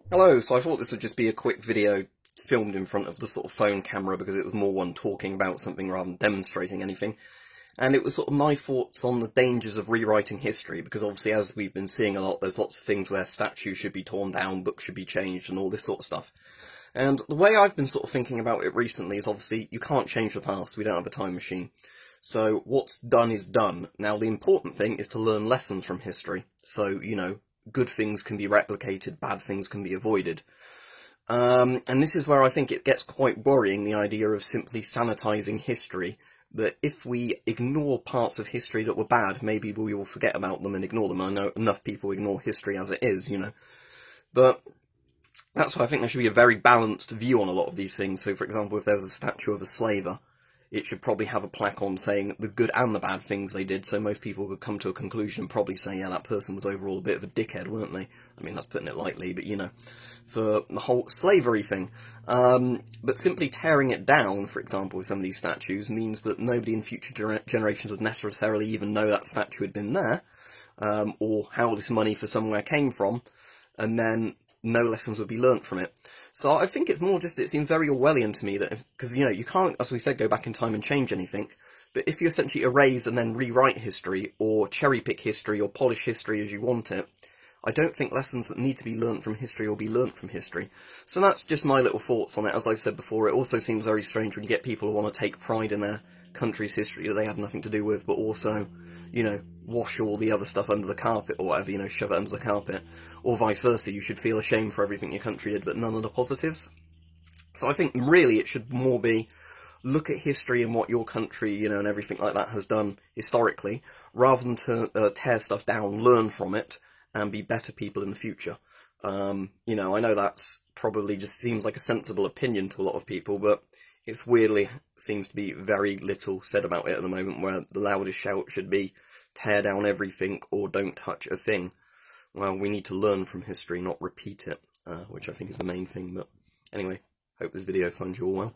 Hello, so I thought this would just be a quick video filmed in front of the sort of phone camera because it was more one talking about something rather than demonstrating anything. And it was sort of my thoughts on the dangers of rewriting history, because obviously as we've been seeing a lot, there's lots of things where statues should be torn down, books should be changed, and all this sort of stuff. And the way I've been sort of thinking about it recently is obviously you can't change the past, we don't have a time machine. So what's done is done. Now the important thing is to learn lessons from history. So, good things can be replicated, bad things can be avoided. And this is where I think it gets quite worrying, the idea of simply sanitizing history, that if we ignore parts of history that were bad, maybe we will forget about them and ignore them. I know enough people ignore history as it is, But that's why I think there should be a very balanced view on a lot of these things. So, for example, if there was a statue of a slaver, it should probably have a plaque on saying the good and the bad things they did, so most people could come to a conclusion and probably say, yeah, that person was overall a bit of a dickhead, weren't they? I mean, that's putting it lightly, but for the whole slavery thing. But simply tearing it down, for example, with some of these statues, means that nobody in future generations would necessarily even know that statue had been there, or how this money for somewhere came from, and then no lessons would be learnt from it. So I think it's more just, it seems very Orwellian to me, that because, you can't, as we said, go back in time and change anything, but if you essentially erase and then rewrite history, or cherry-pick history, or polish history as you want it, I don't think lessons that need to be learnt from history will be learnt from history. So that's just my little thoughts on it. As I've said before, it also seems very strange when you get people who want to take pride in their country's history that they had nothing to do with, but also, wash all the other stuff under the carpet or whatever, shove it under the carpet. Or vice versa, you should feel ashamed for everything your country did, but none of the positives. So I think really it should more be, look at history and what your country, and everything like that has done historically, rather than to tear stuff down, learn from it, and be better people in the future. I know that's probably just seems like a sensible opinion to a lot of people, but it's weirdly seems to be very little said about it at the moment, where the loudest shout should be, tear down everything or don't touch a thing. Well, we need to learn from history, not repeat it, which I think is the main thing. But anyway, hope this video finds you all well.